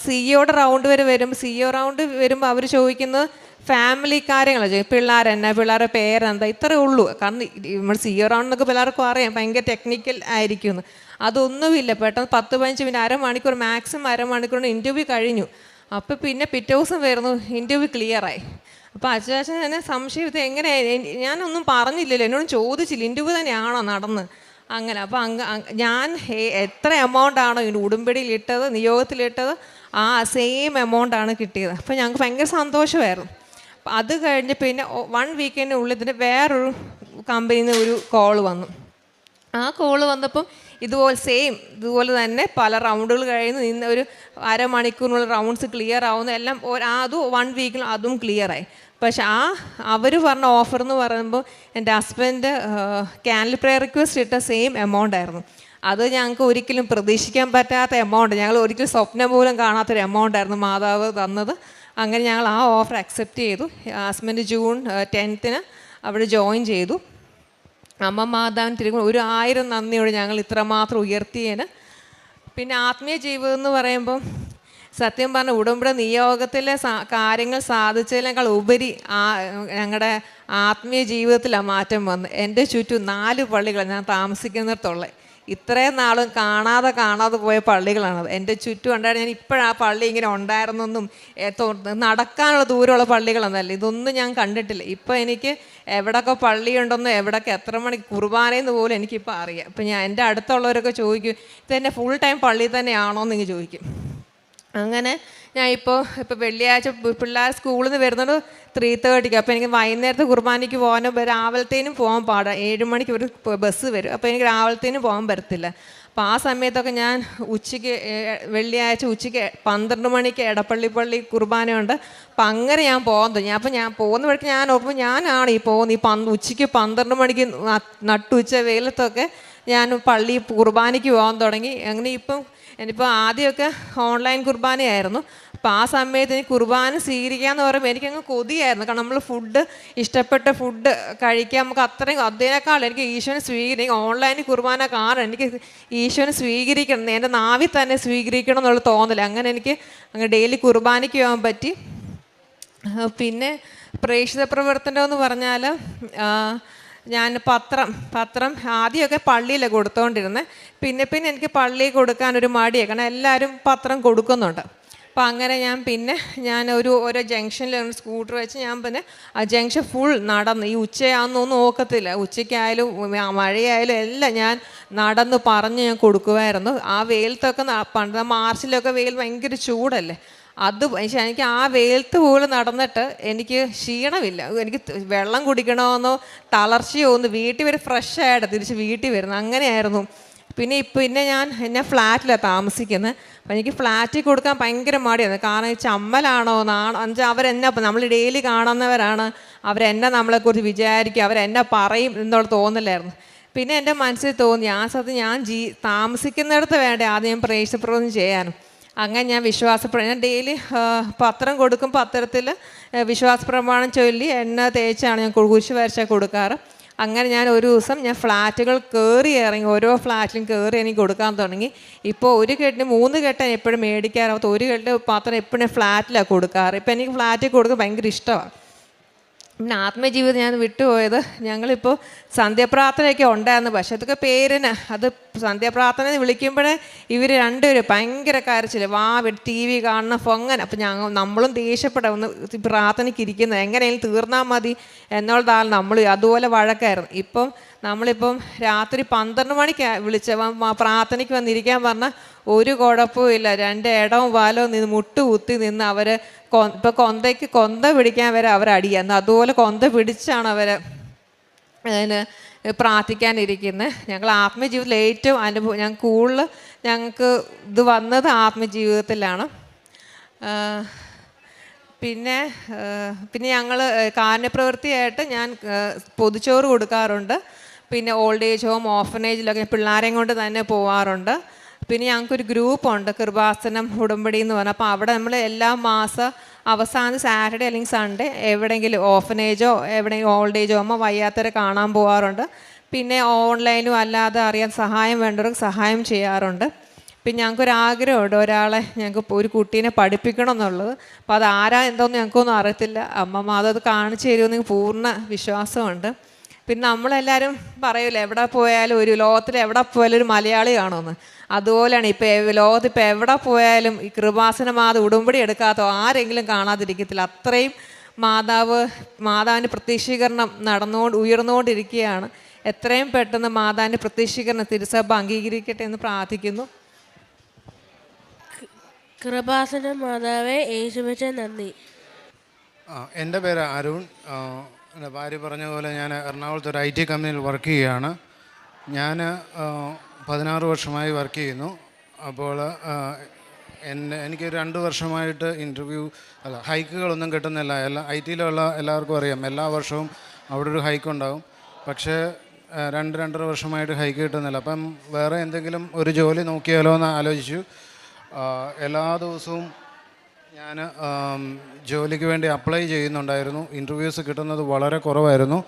CEO റൗണ്ട് വരുമ്പോൾ അവർ ചോദിക്കുന്നത് ഫാമിലി കാര്യങ്ങൾ ചെയ്യും. പിള്ളേരെന്നാ, പിള്ളേരുടെ പേരെന്താ, ഇത്രയേ ഉള്ളൂ. കാരണം നമ്മൾ സിഇഒ റൗണ്ടെന്നൊക്കെ പിള്ളേർക്കും അറിയാം ഭയങ്കര ടെക്നിക്കൽ ആയിരിക്കുമെന്ന്. അതൊന്നുമില്ല. പെട്ടെന്ന് 10-15 മിനിറ്റ്, അരമണിക്കൂർ, മാക്സിമം അരമണിക്കൂറിന് ഇൻ്റർവ്യൂ കഴിഞ്ഞു. അപ്പോൾ പിന്നെ പിറ്റേ ദിവസം വരുന്നു, ഇൻ്റർവ്യൂ ക്ലിയറായി. അപ്പോൾ അച്ചാച്ചൻ തന്നെ സംശയം, ഇത് എങ്ങനെ, ഞാനൊന്നും പറഞ്ഞില്ലല്ലോ, എന്നോട് ചോദിച്ചില്ല, ഇൻ്റർവ്യൂ തന്നെയാണോ നടന്ന് അങ്ങനെ. അപ്പോൾ ഞാൻ എത്ര എമൗണ്ടാണോ ഇതിന് ഉടുമ്പടിയിലിട്ടത്, നിയോഗത്തിലിട്ടത്, ആ സെയിം എമൗണ്ടാണ് കിട്ടിയത്. അപ്പോൾ ഞങ്ങൾക്ക് ഭയങ്കര സന്തോഷമായിരുന്നു. അപ്പം അത് കഴിഞ്ഞ് പിന്നെ 1 വീക്കിനുള്ളിൽ ഇതിന് വേറൊരു കമ്പനിയിൽ നിന്ന് ഒരു കോൾ വന്നു. ആ കോള് വന്നപ്പം ഇതുപോലെ തന്നെ പല റൗണ്ടുകൾ കഴിഞ്ഞ് നിന്ന് ഒരു അരമണിക്കൂറിനുള്ള റൗണ്ട്സ് ക്ലിയർ ആവുന്ന എല്ലാം അതും 1 വീക്കിൽ അതും ക്ലിയറായി. പക്ഷെ അവർ പറഞ്ഞ ഓഫർ എന്ന് പറയുമ്പോൾ എൻ്റെ ഹസ്ബൻഡ് ക്യാൻഡിൽ പ്രയർ റിക്വസ്റ്റ് ഇട്ട സെയിം എമൗണ്ട് ആയിരുന്നു. അത് ഞങ്ങൾക്ക് ഒരിക്കലും പ്രതീക്ഷിക്കാൻ പറ്റാത്ത എമൗണ്ട്, ഞങ്ങൾ ഒരിക്കലും സ്വപ്നം പോലും കാണാത്തൊരു എമൗണ്ട് ആയിരുന്നു മാതാവ് തന്നത്. അങ്ങനെ ഞങ്ങൾ ആ ഓഫർ അക്സെപ്റ്റ് ചെയ്തു. ഹസ്ബൻഡ് ജൂൺ 10 അവിടെ ജോയിൻ ചെയ്തു. അമ്മ മാതാവിന് തിരുകും 1000 നന്ദിയോടെ ഞങ്ങൾ ഇത്രമാത്രം ഉയർത്തിയേന്. പിന്നെ ആത്മീയ ജീവിതം എന്ന് പറയുമ്പം സത്യം പറഞ്ഞ ഉടമ്പടി നിയോഗത്തിലെ കാര്യങ്ങൾ സാധിച്ചതിനേക്കാൾ ഉപരി ഞങ്ങളുടെ ആത്മീയ ജീവിതത്തിലാണ് മാറ്റം വന്നത്. എൻ്റെ ചുറ്റും 4 പള്ളികളാണ് ഞാൻ താമസിക്കുന്നിടത്തുള്ളത്. ഇത്രയും നാളും കാണാതെ പോയ പള്ളികളാണത് എൻ്റെ ചുറ്റും ഉണ്ടായിരുന്നു. ഞാൻ ഇപ്പോഴാ പള്ളി ഇങ്ങനെ ഉണ്ടായിരുന്നെന്നും നടക്കാനുള്ള ദൂരമുള്ള പള്ളികളൊന്നല്ല, ഇതൊന്നും ഞാൻ കണ്ടിട്ടില്ല. ഇപ്പോൾ എനിക്ക് എവിടെയൊക്കെ പള്ളിയുണ്ടെന്നും എവിടെയൊക്കെ എത്ര മണിക്ക് കുർബാനയെന്ന് പോലും എനിക്കിപ്പോൾ അറിയാം. ഇപ്പം എൻ്റെ അടുത്തുള്ളവരൊക്കെ ചോദിക്കും, ഇതെന്നെ ഫുൾ ടൈം പള്ളിയിൽ തന്നെയാണോ എന്ന് ഇങ്ങനെ ചോദിക്കും. അങ്ങനെ ഞാൻ ഇപ്പോൾ വെള്ളിയാഴ്ച പിള്ളേർ സ്കൂളിൽ നിന്ന് വരുന്നത് 3:30. അപ്പോൾ എനിക്ക് വൈകുന്നേരത്തെ കുർബാനയ്ക്ക് പോകാനും രാവിലത്തേനും പോകാൻ പാടാം. 7 മണിക്ക് ഒരു ബസ് വരും. അപ്പോൾ എനിക്ക് രാവിലത്തേനും പോകാൻ പറ്റത്തില്ല. അപ്പോൾ ആ സമയത്തൊക്കെ ഞാൻ വെള്ളിയാഴ്ച ഉച്ചയ്ക്ക് 12 മണിക്ക് എടപ്പള്ളി കുർബാനയുണ്ട്. അപ്പം അങ്ങനെ ഞാൻ പോകാൻ തുടങ്ങി. അപ്പം ഞാൻ പോകുന്ന വഴിക്ക് ഞാൻ ഓർക്കുമ്പോൾ ഞാനാണ് ഈ പോകുന്നത്. ഉച്ചയ്ക്ക് 12 മണിക്ക് നട്ടുച്ച വെയിലത്തൊക്കെ ഞാൻ പള്ളി കുർബാനയ്ക്ക് പോകാൻ തുടങ്ങി. അങ്ങനെ എനിയിപ്പോൾ ആദ്യമൊക്കെ ഓൺലൈൻ കുർബാനയായിരുന്നു. അപ്പോൾ ആ സമയത്ത് എനിക്ക് കുർബാന സ്വീകരിക്കാമെന്ന് പറയുമ്പോൾ എനിക്കങ്ങ് കൊതിയായിരുന്നു. കാരണം നമ്മൾ ഇഷ്ടപ്പെട്ട ഫുഡ് കഴിക്കാൻ നമുക്ക് അതിനേക്കാൾ എനിക്ക് ഈശോനെ സ്വീകരിക്കണം. ഓൺലൈനിൽ കുർബാന കാണണം, എനിക്ക് ഈശോനെ സ്വീകരിക്കണം, എൻ്റെ നാവിൽ തന്നെ സ്വീകരിക്കണം എന്നുള്ള തോന്നൽ. അങ്ങനെ എനിക്ക് ഡെയിലി കുർബാനയ്ക്ക് പോകാൻ പറ്റി. പിന്നെ പ്രേക്ഷിത പ്രവർത്തനം എന്ന് പറഞ്ഞാൽ ഞാൻ പത്രം ആദ്യമൊക്കെ പള്ളിയിലാണ് കൊടുത്തുകൊണ്ടിരുന്നത്. പിന്നെ എനിക്ക് പള്ളിയിൽ കൊടുക്കാനൊരു മടിയാണ്, കാരണം എല്ലാവരും പത്രം കൊടുക്കുന്നുണ്ട്. അപ്പം അങ്ങനെ ഞാൻ ഓരോ ജംഗ്ഷനിൽ സ്കൂട്ടർ വെച്ച് ഞാൻ പിന്നെ ആ ജംഗ്ഷൻ ഫുൾ നടന്ന്, ഈ ഉച്ചയാണെന്നൊന്നും നോക്കത്തില്ല, ഉച്ചയ്ക്കായാലും മഴയായാലും എല്ലാം ഞാൻ നടന്ന് പറഞ്ഞ് ഞാൻ കൊടുക്കുമായിരുന്നു. ആ വെയിലത്തൊക്കെ പണ്ട് മാർച്ചിലൊക്കെ വെയിൽ ഭയങ്കര ചൂടല്ലേ, പക്ഷേ എനിക്ക് ആ വെയിലത്ത് പോലും നടന്നിട്ട് എനിക്ക് ക്ഷീണമില്ല. എനിക്ക് വെള്ളം കുടിക്കണമെന്നോ തളർച്ചയോ ഒന്ന്, വീട്ടിൽ വരെ ഫ്രഷായിട്ട് തിരിച്ച് വീട്ടിൽ വരുന്നു, അങ്ങനെയായിരുന്നു. പിന്നെ ഞാൻ ഫ്ലാറ്റിലാണ് താമസിക്കുന്നത്. അപ്പം എനിക്ക് ഫ്ലാറ്റിൽ കൊടുക്കാൻ ഭയങ്കര മടിയാണ്. കാരണം ഈ ചമ്മലാണോ അവരെന്നെ നമ്മൾ ഡെയിലി കാണുന്നവരാണ്, അവരെന്നെ നമ്മളെക്കുറിച്ച് വിചാരിക്കും, അവരെന്നെ പറയും എന്നുള്ള തോന്നലായിരുന്നു. പിന്നെ എൻ്റെ മനസ്സിൽ തോന്നി ഞാൻ താമസിക്കുന്നിടത്ത് വേണ്ടേ ആദ്യം ഞാൻ പ്രേക്ഷിതപ്രവർത്തനം ചെയ്യാനും. അങ്ങനെ ഞാൻ ഞാൻ ഡെയിലി പത്രം കൊടുക്കും. പത്രത്തിൽ വിശ്വാസപ്രമാണം ചൊല്ലി എണ്ണ തേച്ചാണ് ഞാൻ കുരിശ് വരച്ചാൽ കൊടുക്കാറ്. അങ്ങനെ ഞാൻ ഒരു ദിവസം ഫ്ലാറ്റുകൾ ഇറങ്ങി ഓരോ ഫ്ലാറ്റിലും കയറി എനിക്ക് കൊടുക്കാൻ തുടങ്ങി. ഇപ്പോൾ 1 കെട്ടിന് 3 കെട്ടാൻ എപ്പോഴും മേടിക്കാറാവത്ത്, 1 കെട്ട് പത്രം എപ്പോഴും ഫ്ലാറ്റിലാണ് കൊടുക്കാറ്. ഇപ്പം എനിക്ക് ഫ്ലാറ്റിൽ കൊടുക്കാൻ ഭയങ്കര ഇഷ്ടമാണ്. പിന്നെ ആത്മജീവിതം ഞാൻ വിട്ടുപോയത്, ഞങ്ങളിപ്പോൾ സന്ധ്യാപ്രാർത്ഥനയൊക്കെ ഉണ്ടായിരുന്നു. പക്ഷെ അതൊക്കെ പേരിന്, അത് സന്ധ്യാപ്രാർത്ഥന വിളിക്കുമ്പോഴേ ഇവർ രണ്ടുപേരും ഭയങ്കര കരച്ചിൽ, TV കാണണം പൊങ്ങൻ. അപ്പം നമ്മളും ദേഷ്യപ്പെടാം, ഒന്ന് പ്രാർത്ഥനയ്ക്ക് ഇരിക്കുന്നത് എങ്ങനെയെങ്കിലും തീർന്നാൽ മതി എന്നുള്ളതാണ് നമ്മൾ. അതുപോലെ വഴക്കായിരുന്നു. നമ്മളിപ്പം രാത്രി 12 മണിക്ക് പ്രാർത്ഥനയ്ക്ക് വന്നിരിക്കാൻ പറഞ്ഞാൽ ഒരു കുഴപ്പമില്ല, 2 ഇടവും വാലവും നിന്ന് മുട്ടുകുത്തി നിന്ന് അവർ കൊന്ത പിടിക്കാൻ വരെ അവരടിയാന്ന്. അതുപോലെ കൊന്ത പിടിച്ചാണ് അതിന് പ്രാർത്ഥിക്കാനിരിക്കുന്നത്. ഞങ്ങൾ ആത്മജീവിതത്തിൽ ഏറ്റവും ഞങ്ങൾക്ക് ഇത് വന്നത് ആത്മജീവിതത്തിലാണ്. പിന്നെ ഞങ്ങൾ കാരുണ്യപ്രവൃത്തിയായിട്ട് ഞാൻ പൊതിച്ചോറ് കൊടുക്കാറുണ്ട്. പിന്നെ ഓൾഡ് ഏജ് ഹോം, ഓർഫനേജിലൊക്കെ പിള്ളേരെയും കൊണ്ട് തന്നെ പോവാറുണ്ട്. പിന്നെ ഞങ്ങൾക്കൊരു ഗ്രൂപ്പുണ്ട്, കൃപാസനം ഉടമ്പടി എന്ന് പറഞ്ഞാൽ. അപ്പോൾ അവിടെ നമ്മൾ എല്ലാ മാസം അവസാന സാറ്റർഡേ അല്ലെങ്കിൽ സൺഡേ എവിടെയെങ്കിലും ഓർഫനേജോ എവിടെയെങ്കിലും ഓൾഡ് ഏജ് ഹോമോ വയ്യാത്തവരെ കാണാൻ പോകാറുണ്ട്. പിന്നെ ഓൺലൈനും അല്ലാതെ അറിയാൻ സഹായം വേണ്ടവർക്ക് സഹായം ചെയ്യാറുണ്ട്. പിന്നെ ഞങ്ങൾക്കൊരാഗ്രഹമുണ്ട് ഒരാളെ ഞങ്ങൾക്ക് ഒരു കുട്ടീനെ പഠിപ്പിക്കണം എന്നുള്ളത്. അപ്പോൾ അത് ആരാ എന്തോന്നും ഞങ്ങൾക്കൊന്നും അറിയത്തില്ല. അമ്മമ്മ അതത് കാണിച്ചു തരുമെന്ന് പൂർണ്ണ വിശ്വാസമുണ്ട്. പിന്നെ നമ്മളെല്ലാവരും പറയൂലേ എവിടെ പോയാലും ഒരു ലോകത്തിൽ എവിടെ പോയാലും ഒരു മലയാളി കാണുമെന്ന്. അതുപോലെയാണ് ഇപ്പോൾ ലോകത്ത് ഇപ്പോൾ എവിടെ പോയാലും ഈ കൃപാസന മാത ഉടമ്പടി എടുക്കാത്ത ആരെങ്കിലും കാണാതിരിക്കത്തില്ല. അത്രയും മാതാവിൻ്റെ പ്രത്യക്ഷീകരണം ഉയർന്നുകൊണ്ടിരിക്കുകയാണ്. എത്രയും പെട്ടെന്ന് മാതാവിൻ്റെ പ്രത്യക്ഷീകരണം തിരുസഭ അംഗീകരിക്കട്ടെ എന്ന് പ്രാർത്ഥിക്കുന്നു. കൃപാസന മാതാവേ യേശുവേ നന്ദി. എൻ്റെ പേര് അരുൺ. എൻ്റെ ഭാര്യ പറഞ്ഞ പോലെ ഞാൻ എറണാകുളത്ത് ഒരു IT കമ്പനിയിൽ വർക്ക് ചെയ്യുകയാണ്. ഞാൻ 16 വർഷമായി വർക്ക് ചെയ്യുന്നു. അപ്പോൾ എനിക്ക് 2 വർഷമായിട്ട് ഹൈക്കുകളൊന്നും കിട്ടുന്നില്ല. IT-യിലുള്ള എല്ലാവർക്കും അറിയാം, എല്ലാ വർഷവും അവിടെ ഒരു ഹൈക്ക് ഉണ്ടാകും. പക്ഷേ 2-2.5 വർഷമായിട്ട് ഹൈക്ക് കിട്ടുന്നില്ല. അപ്പം വേറെ എന്തെങ്കിലും ഒരു ജോലി നോക്കിയാലോ എന്ന് ആലോചിച്ചു. എല്ലാ ദിവസവും ഞാൻ ജോലിക്ക് വേണ്ടി അപ്ലൈ ചെയ്യുന്നുണ്ടായിരുന്നു. ഇൻ്റർവ്യൂസ് കിട്ടുന്നത് വളരെ കുറവായിരുന്നു.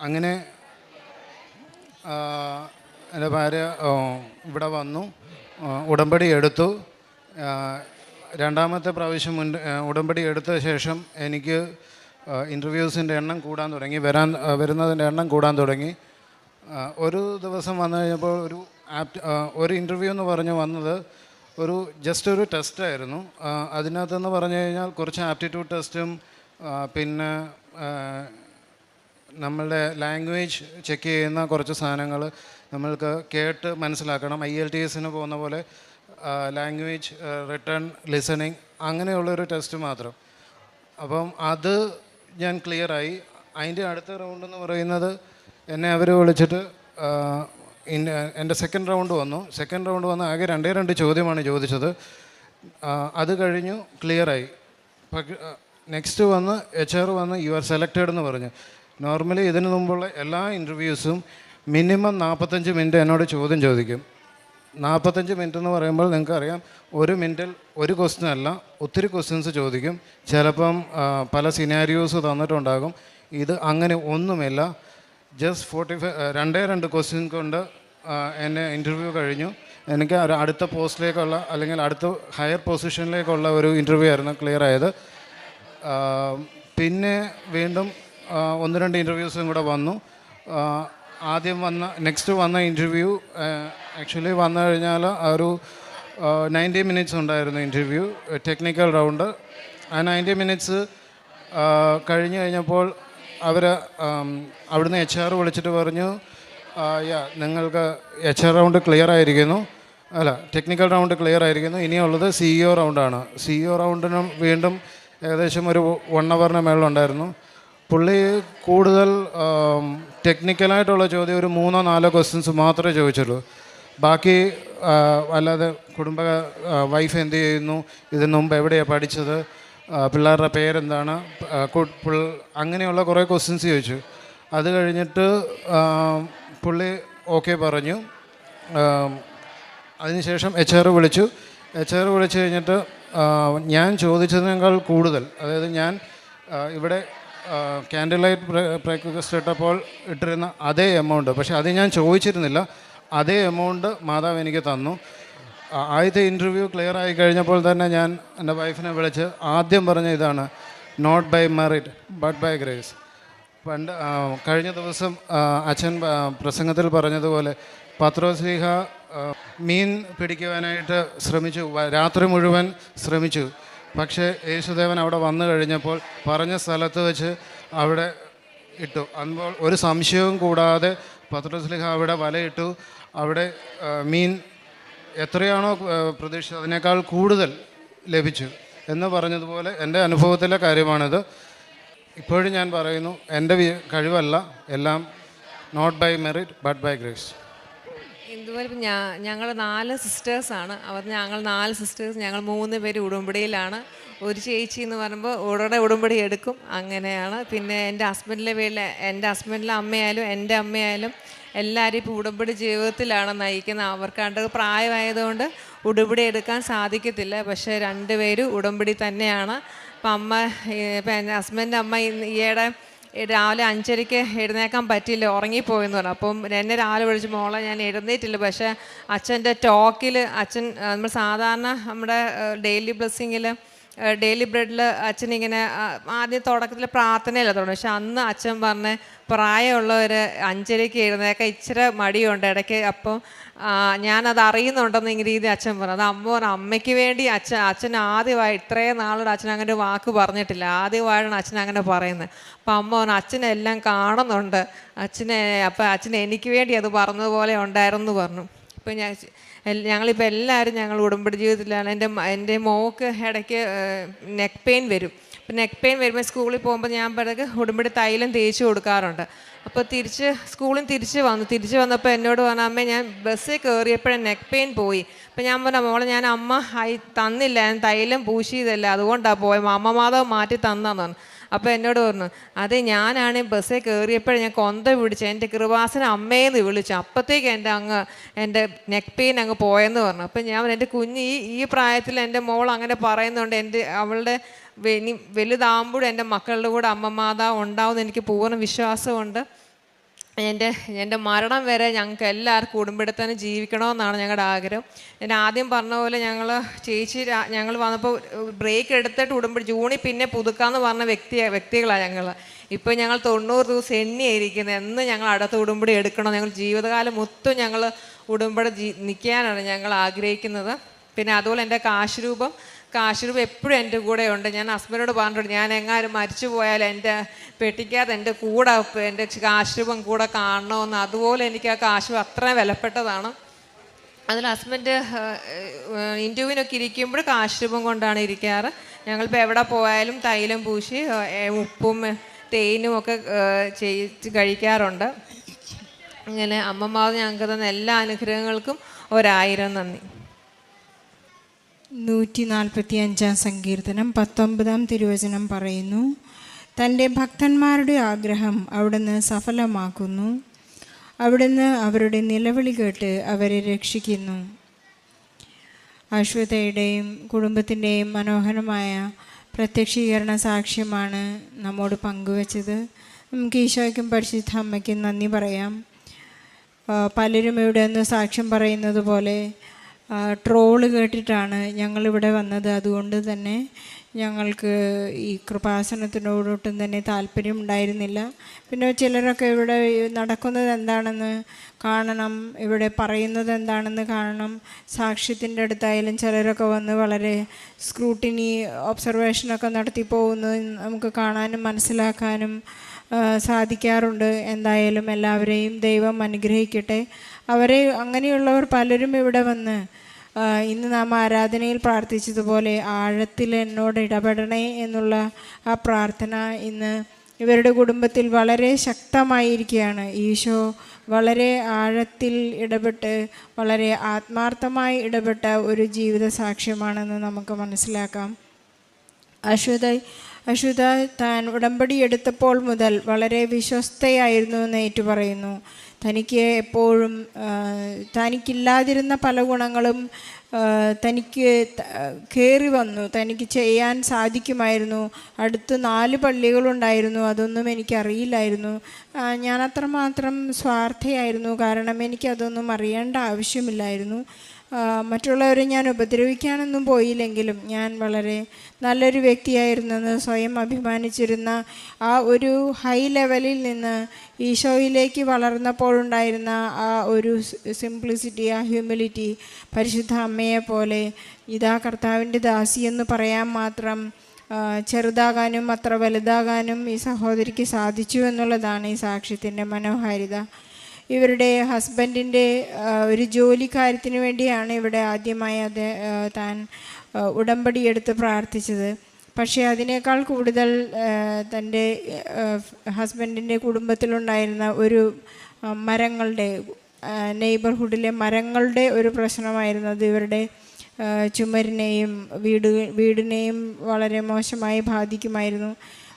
അങ്ങനെ എൻ്റെ ഭാര്യ ഇവിടെ വന്നു, ഉടമ്പടി എടുത്തു. രണ്ടാമത്തെ പ്രാവശ്യം ഉടമ്പടി എടുത്ത ശേഷം എനിക്ക് ഇൻ്റർവ്യൂസിൻ്റെ എണ്ണം കൂടാൻ തുടങ്ങി, വരുന്നതിൻ്റെ എണ്ണം കൂടാൻ തുടങ്ങി. ഒരു ദിവസം വന്നു കഴിഞ്ഞപ്പോൾ ഒരു ഇൻ്റർവ്യൂ എന്ന് പറഞ്ഞ് വന്നത് ജസ്റ്റ് ഒരു ടെസ്റ്റായിരുന്നു. അതിനകത്തെന്ന് പറഞ്ഞു കഴിഞ്ഞാൽ കുറച്ച് ആപ്റ്റിറ്റ്യൂഡ് ടെസ്റ്റും പിന്നെ നമ്മളുടെ ലാംഗ്വേജ് ചെക്ക് ചെയ്യുന്ന കുറച്ച് സാധനങ്ങൾ നമ്മൾക്ക് കേട്ട് മനസ്സിലാക്കണം. IELTS പോകുന്ന പോലെ ലാംഗ്വേജ്, റിട്ടേൺ, ലിസണിങ്, അങ്ങനെയുള്ളൊരു ടെസ്റ്റ് മാത്രം. അപ്പം അത് ഞാൻ ക്ലിയറായി. അതിൻ്റെ അടുത്ത റൗണ്ടെന്ന് പറയുന്നത് എന്നെ അവർ വിളിച്ചിട്ട് എൻ്റെ സെക്കൻഡ് റൗണ്ട് വന്ന് ആകെ 2 ചോദ്യമാണ് ചോദിച്ചത്. അത് കഴിഞ്ഞു, ക്ലിയറായി. നെക്സ്റ്റ് വന്ന് HR വന്ന് യു ആർ സെലക്റ്റഡ് എന്ന് പറഞ്ഞു. നോർമലി ഇതിനു മുമ്പുള്ള എല്ലാ ഇൻ്റർവ്യൂസും മിനിമം 45 മിനിറ്റ് എന്നോട് ചോദ്യം ചോദിക്കും. 45 മിനിറ്റ് എന്ന് പറയുമ്പോൾ നിങ്ങൾക്കറിയാം, 1 മിനിറ്റിൽ ഒരു ക്വസ്റ്റ്യൻ അല്ല, ഒത്തിരി ക്വസ്റ്റ്യൻസ് ചോദിക്കും. ചിലപ്പം പല സിനാരിയോസ് തന്നിട്ടുണ്ടാകും. ഇത് അങ്ങനെ ഒന്നുമില്ല. ജസ്റ്റ് 2 ക്വസ്റ്റ്യൻ കൊണ്ട് എന്നെ ഇൻ്റർവ്യൂ കഴിഞ്ഞു. എനിക്ക് അടുത്ത പോസ്റ്റിലേക്കുള്ള അല്ലെങ്കിൽ അടുത്ത ഹയർ പൊസിഷനിലേക്കുള്ള ഒരു ഇൻ്റർവ്യൂ ആയിരുന്നു ക്ലിയർ ആയത്. പിന്നെ വീണ്ടും 1-2 ഇൻ്റർവ്യൂസും കൂടെ വന്നു. നെക്സ്റ്റ് വന്ന ഇൻ്റർവ്യൂ ആക്ച്വലി വന്നു കഴിഞ്ഞാൽ ഒരു 90 മിനിറ്റ്സ് ഉണ്ടായിരുന്നു ഇൻ്റർവ്യൂ, ടെക്നിക്കൽ റൗണ്ട്. ആ 90 മിനിറ്റ്സ് കഴിഞ്ഞ് കഴിഞ്ഞപ്പോൾ അവിടുന്ന് HR വിളിച്ചിട്ട് പറഞ്ഞു, നിങ്ങൾക്ക് HR റൗണ്ട് ക്ലിയർ ആയിരിക്കുന്നു, ടെക്നിക്കൽ റൗണ്ട് ക്ലിയർ ആയിരിക്കുന്നു, ഇനിയുള്ളത് CEO റൗണ്ടാണ്. CEO റൗണ്ടിനും വീണ്ടും ഏകദേശം ഒരു 1 അവറിന് മേളുണ്ടായിരുന്നു. പുള്ളി കൂടുതൽ ടെക്നിക്കലായിട്ടുള്ള ചോദ്യം ഒരു 3-4 ക്വസ്റ്റ്യൻസ് മാത്രമേ ചോദിച്ചുള്ളൂ. ബാക്കി അല്ലാതെ വൈഫ് എന്ത് ചെയ്യുന്നു, ഇതിനു മുമ്പ് എവിടെയാണ് പഠിച്ചത്, പിള്ളേരുടെ പേരെന്താണ്, അങ്ങനെയുള്ള കുറേ ക്വസ്റ്റ്യൻസ് ചോദിച്ചു. അത് കഴിഞ്ഞിട്ട് പുള്ളി ഓക്കെ പറഞ്ഞു. അതിനുശേഷം HR വിളിച്ചു കഴിഞ്ഞിട്ട് ഞാൻ ചോദിച്ചതിനേക്കാൾ കൂടുതൽ, അതായത് ഞാൻ ഇവിടെ ക്യാൻഡിൽ ലൈറ്റ് ബ്രേക്ക്ഫാസ്റ്റ് ഇട്ടപ്പോൾ ഇട്ടിരുന്ന അതേ എമൗണ്ട്, പക്ഷേ അത് ഞാൻ ചോദിച്ചിരുന്നില്ല, അതേ എമൗണ്ട് മാതാവ് എനിക്ക് തന്നു. ആദ്യത്തെ ഇൻ്റർവ്യൂ ക്ലിയർ ആയി കഴിഞ്ഞപ്പോൾ തന്നെ ഞാൻ എൻ്റെ വൈഫിനെ വിളിച്ച് ആദ്യം പറഞ്ഞ ഇതാണ്, not by merit but by grace. കഴിഞ്ഞ ദിവസം അച്ഛൻ പ്രസംഗത്തിൽ പറഞ്ഞതുപോലെ പത്രോസ്ലീഹ മീൻ പിടിക്കുവാനായിട്ട് ശ്രമിച്ചു, രാത്രി മുഴുവൻ ശ്രമിച്ചു. പക്ഷേ യേശുദേവൻ അവിടെ വന്നു കഴിഞ്ഞപ്പോൾ പറഞ്ഞ സ്ഥലത്ത് വെച്ച് അവിടെ ഇട്ടു. അപ്പോൾ ഒരു സംശയവും കൂടാതെ പത്രോസ്ലീഹ അവിടെ വലയിട്ടു. അവിടെ മീൻ എത്രയാണോ പ്രതീക്ഷിച്ചത് അതിനേക്കാൾ കൂടുതൽ ലഭിച്ചു എന്ന് പറഞ്ഞതുപോലെ എൻ്റെ അനുഭവത്തിലെ കാര്യമാണിത്. ഇപ്പോഴും ഞാൻ പറയുന്നു, എൻ്റെ കഴിവല്ല, എല്ലാം not by merit but by grace. ഇതുപോലെ ഞങ്ങൾ 4 സിസ്റ്റേഴ്സാണ്. ഞങ്ങൾ 4 സിസ്റ്റേഴ്സ്, ഞങ്ങൾ 3 പേര് ഉടമ്പടിയിലാണ്. ഒരു ചേച്ചി എന്ന് പറയുമ്പോൾ ഉടനെ ഉടമ്പടി എടുക്കും, അങ്ങനെയാണ്. പിന്നെ എൻ്റെ ഹസ്ബൻഡിലെ അമ്മയായാലും എൻ്റെ അമ്മയായാലും എല്ലാവരും ഇപ്പോൾ ഉടമ്പടി ജീവിതത്തിലാണ് നയിക്കുന്നത്. അവർക്കാണ്ട് പ്രായമായതുകൊണ്ട് ഉടമ്പടി എടുക്കാൻ സാധിക്കത്തില്ല. പക്ഷേ 2 പേരും ഉടമ്പടി തന്നെയാണ്. അപ്പം എൻ്റെ ഹസ്ബൻഡിൻ്റെ അമ്മ ഈയിടെ രാവിലെ 5:30 എഴുന്നേക്കാൻ പറ്റിയില്ല, ഉറങ്ങിപ്പോയെന്ന് പറഞ്ഞു. അപ്പം എന്നെ രാവിലെ വിളിച്ച്, മോളെ ഞാൻ എഴുന്നേറ്റില്ല, പക്ഷേ അച്ഛൻ്റെ ടോക്കിൽ അച്ഛൻ നമ്മൾ സാധാരണ നമ്മുടെ ഡെയിലി ബ്ലെസ്സിങ്ങിൽ ഡെയിലി ബ്രെഡിൽ അച്ഛനിങ്ങനെ ആദ്യം തുടക്കത്തിൽ പ്രാർത്ഥനയല്ല തുടങ്ങും. പക്ഷെ അന്ന് അച്ഛൻ പറഞ്ഞ് പ്രായമുള്ളവർ 5:30 എഴുന്നേക്കാൻ ഇച്ചിരി മടിയുണ്ട് ഇടയ്ക്ക്. അപ്പം ഞാനത് അറിയുന്നുണ്ടെന്ന് ഇങ്ങനെ രീതി അച്ഛൻ പറഞ്ഞു. അത് അമ്മയ്ക്ക് വേണ്ടി അച്ഛൻ ആദ്യമായി ഇത്രയും നാളോട് അച്ഛൻ അങ്ങനെ ഒരു വാക്ക് പറഞ്ഞിട്ടില്ല, ആദ്യമായിട്ടാണ് അച്ഛൻ അങ്ങനെ പറയുന്നത്. അപ്പം അമ്മ പറഞ്ഞു അച്ഛനെല്ലാം കാണുന്നുണ്ട്, അപ്പം അച്ഛൻ എനിക്ക് വേണ്ടി അത് പറഞ്ഞതുപോലെ ഉണ്ടായിരുന്നു പറഞ്ഞു. ഇപ്പം ഞങ്ങളിപ്പോൾ എല്ലാവരും ഞങ്ങൾ ഉടമ്പടി ജീവിതത്തിലാണ്. എൻ്റെ മോൾക്ക് ഇടയ്ക്ക് നെക്ക് പെയിൻ വരും. അപ്പം നെക്ക് പെയിൻ വരുമ്പോൾ സ്കൂളിൽ പോകുമ്പോൾ ഞാൻ പിറകെ ഉടമ്പടി തൈലം തേച്ച് കൊടുക്കാറുണ്ട്. അപ്പോൾ തിരിച്ച് വന്നപ്പോൾ എന്നോട് പറഞ്ഞു, അമ്മേ ഞാൻ ബസ്സിൽ കയറിയപ്പോഴേ നെക്ക് പെയിൻ പോയി. അപ്പം ഞാൻ പറഞ്ഞു, മോളെ ഞാൻ അമ്മ തന്നില്ല, ഞാൻ തൈലം പൂശിയതല്ല, അതുകൊണ്ടാണ് പോയത്, അമ്മ മാധവ് മാറ്റി തന്നാന്ന് പറഞ്ഞു. അപ്പോൾ എന്നോട് പറഞ്ഞു, അതെ ഞാനാണെങ്കിൽ ബസ്സിൽ കയറിയപ്പോഴേ ഞാൻ കൊന്ത പിടിച്ച് എൻ്റെ കൃപാസന അമ്മയെന്ന് വിളിച്ചു, അപ്പോഴത്തേക്ക് എൻ്റെ നെക്ക് പെയിൻ അങ്ങ് പോയെന്ന് പറഞ്ഞു. അപ്പം ഞാൻ എൻ്റെ കുഞ്ഞ് ഈ പ്രായത്തിൽ എൻ്റെ മോൾ അങ്ങനെ പറയുന്നുണ്ട്, അവളുടെ വലുതാകുമ്പോഴും എൻ്റെ മക്കളുടെ കൂടെ അമ്മ മാതാവ് ഉണ്ടാവുമെന്ന് എനിക്ക് പൂർണ്ണ വിശ്വാസമുണ്ട്. എൻ്റെ മരണം വരെ ഞങ്ങൾക്ക് എല്ലാവർക്കും ഉടമ്പടിത്തന്നെ ജീവിക്കണമെന്നാണ് ഞങ്ങളുടെ ആഗ്രഹം. ഞാൻ ആദ്യം പറഞ്ഞ പോലെ ഞങ്ങൾ വന്നപ്പോൾ ബ്രേക്ക് എടുത്തിട്ട് ഉടമ്പടി ജൂണിൽ പിന്നെ പുതുക്കാമെന്ന് പറഞ്ഞ വ്യക്തികളാണ് ഞങ്ങൾ. ഇപ്പോൾ ഞങ്ങൾ 90 ദിവസം എണ്ണിയായിരിക്കുന്നത്, എന്ന് ഞങ്ങൾ അടുത്ത ഉടമ്പടി എടുക്കണം, ഞങ്ങൾ ജീവിതകാലം മൊത്തം ഞങ്ങൾ ഉടമ്പടി നിൽക്കാനാണ് ഞങ്ങൾ ആഗ്രഹിക്കുന്നത്. പിന്നെ അതുപോലെ എൻ്റെ കാശ് രൂപം എപ്പോഴും എൻ്റെ കൂടെ ഉണ്ട്. ഞാൻ ഹസ്ബൻഡിനോട് പറഞ്ഞിട്ടുണ്ട്, ഞാൻ എങ്ങാനും മരിച്ചു പോയാൽ എൻ്റെ പെട്ടിക്കകത്ത് എൻ്റെ കൂടെ എൻ്റെ കാശ് രൂപം കൂടെ കാണണമെന്ന്. അതുപോലെ എനിക്ക് ആ കാശ് അത്രയും വിലപ്പെട്ടതാണ്. അതിൽ ഹസ്ബൻഡ് ഇൻ്റർവ്യൂവിനൊക്കെ ഇരിക്കുമ്പോൾ കാശ് രൂപം കൊണ്ടാണ് ഇരിക്കാറ്. ഞങ്ങളിപ്പോൾ എവിടെ പോയാലും തൈലം പൂശി ഉപ്പും തേനും ഒക്കെ ചെയ്ത് കഴിക്കാറുണ്ട്. ഇങ്ങനെ അമ്മമാർ ഞങ്ങൾക്ക് തന്ന എല്ലാ അനുഗ്രഹങ്ങൾക്കും 1000 നന്ദി. 145 സങ്കീർത്തനം 19 തിരുവചനം പറയുന്നു, തൻ്റെ ഭക്തന്മാരുടെ ആഗ്രഹം അവിടുന്ന് സഫലമാക്കുന്നു, അവിടുന്ന് അവരുടെ നിലവിളി കേട്ട് അവരെ രക്ഷിക്കുന്നു. അശ്വതയുടെയും കുടുംബത്തിൻ്റെയും മനോഹരമായ പ്രത്യക്ഷീകരണ സാക്ഷ്യമാണ് നമ്മോട് പങ്കുവച്ചത്. നമുക്ക് ഈശോയ്ക്കും പരിശുദ്ധ അമ്മയ്ക്കും നന്ദി പറയാം. പലരും ഇവിടെ നിന്ന് സാക്ഷ്യം പറയുന്നത് പോലെ ട്രോള് കേട്ടിട്ടാണ് ഞങ്ങളിവിടെ വന്നത്. അതുകൊണ്ട് തന്നെ ഞങ്ങൾക്ക് ഈ കൃപാസനത്തിനോടൊട്ടും തന്നെ താല്പര്യം ഉണ്ടായിരുന്നില്ല. പിന്നെ ചിലരൊക്കെ ഇവിടെ നടക്കുന്നത് എന്താണെന്ന് കാണണം, ഇവിടെ പറയുന്നത് എന്താണെന്ന് കാണണം, സാക്ഷ്യത്തിൻ്റെ അടുത്തായാലും ചിലരൊക്കെ വന്ന് വളരെ സ്ക്രൂട്ടിനി ഒബ്സർവേഷനൊക്കെ നടത്തി പോകുന്നത് നമുക്ക് കാണാനും മനസ്സിലാക്കാനും സാധിക്കാറുണ്ട്. എന്തായാലും എല്ലാവരെയും ദൈവം അനുഗ്രഹിക്കട്ടെ. അങ്ങനെയുള്ളവർ പലരും ഇവിടെ വന്ന് ഇന്ന് നാം ആരാധനയിൽ പ്രാർത്ഥിച്ചതുപോലെ ആഴത്തിൽ എന്നോട് ഇടപെടണേ എന്നുള്ള ആ പ്രാർത്ഥന ഇന്ന് ഇവരുടെ കുടുംബത്തിൽ വളരെ ശക്തമായിരിക്കുകയാണ്. ഈശോ വളരെ ആഴത്തിൽ ഇടപെട്ട് വളരെ ആത്മാർത്ഥമായി ഇടപെട്ട ഒരു ജീവിത സാക്ഷ്യമാണെന്ന് നമുക്ക് മനസ്സിലാക്കാം. അശ്വത താൻ ഉടമ്പടി എടുത്തപ്പോൾ മുതൽ വളരെ വിശ്വസ്തയായിരുന്നു എന്ന് ഏറ്റുപറയുന്നു. തനിക്ക് എപ്പോഴും തനിക്കില്ലാതിരുന്ന പല ഗുണങ്ങളും തനിക്ക് കയറി വന്നു, തനിക്ക് ചെയ്യാൻ സാധിക്കുമായിരുന്നു. അടുത്ത് 4 പള്ളികളുണ്ടായിരുന്നു, അതൊന്നും എനിക്കറിയില്ലായിരുന്നു. ഞാൻ അത്രമാത്രം സ്വാർത്ഥയായിരുന്നു, കാരണം എനിക്കതൊന്നും അറിയേണ്ട ആവശ്യമില്ലായിരുന്നു. മറ്റുള്ളവരെ ഞാൻ ഉപദ്രവിക്കാനൊന്നും പോയില്ലെങ്കിലും ഞാൻ വളരെ നല്ലൊരു വ്യക്തിയായിരുന്നെന്ന് സ്വയം അഭിമാനിച്ചിരുന്ന ആ ഒരു ഹൈ ലെവലിൽ നിന്ന് ഈശോയിലേക്ക് വളർന്നപ്പോഴുണ്ടായിരുന്ന ആ ഒരു സിംപ്ലിസിറ്റി, ആ ഹ്യൂമിലിറ്റി, പരിശുദ്ധ അമ്മയെ പോലെ ഇതാ കർത്താവിൻ്റെ ദാസി എന്ന് പറയാൻ മാത്രം ചെറുതാകാനും അത്ര വലുതാകാനും ഈ സഹോദരിക്ക് സാധിച്ചു എന്നുള്ളതാണ് ഈ സാക്ഷ്യത്തിൻ്റെ മനോഹാരിത. ഇവരുടെ ഹസ്ബൻഡിൻ്റെ ഒരു ജോലിക്കാര്യത്തിന് വേണ്ടിയാണ് ഇവിടെ ആദ്യമായി താൻ ഉടമ്പടി എടുത്ത് പ്രാർത്ഥിച്ചത്. പക്ഷേ അതിനേക്കാൾ കൂടുതൽ തൻ്റെ ഹസ്ബൻഡിൻ്റെ കുടുംബത്തിലുണ്ടായിരുന്ന ഒരു മരങ്ങളുടെ നെയ്ബർഹുഡിലെ മരങ്ങളുടെ ഒരു പ്രശ്നമായിരുന്നത് ഇവരുടെ ചുമരിനെയും വീടിനെയും വളരെ മോശമായി ബാധിക്കുമായിരുന്നു.